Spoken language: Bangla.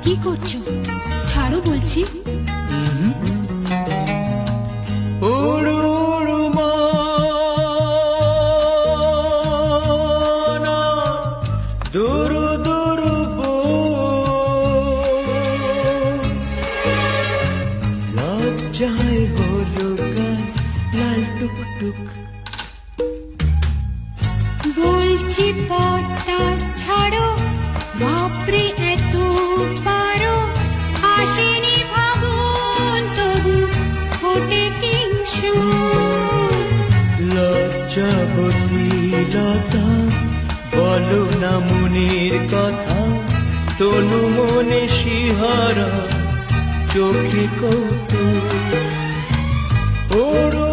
কি করছো? ছাড়ো বলছি। উড়ু উড়ু মনা দুরু দুরু লজ্জায় হলো গান লাল টুকটুক। বলছি পথটা ছাড়ো, বাপরে এত পারো, আসেনি ভাবুন তবু ফোটে কিংসুর। লজ্জাবতী লতা বলো না মনের কথা, তনু মনে শিহরা চোখে কৌতুক। ওড়ো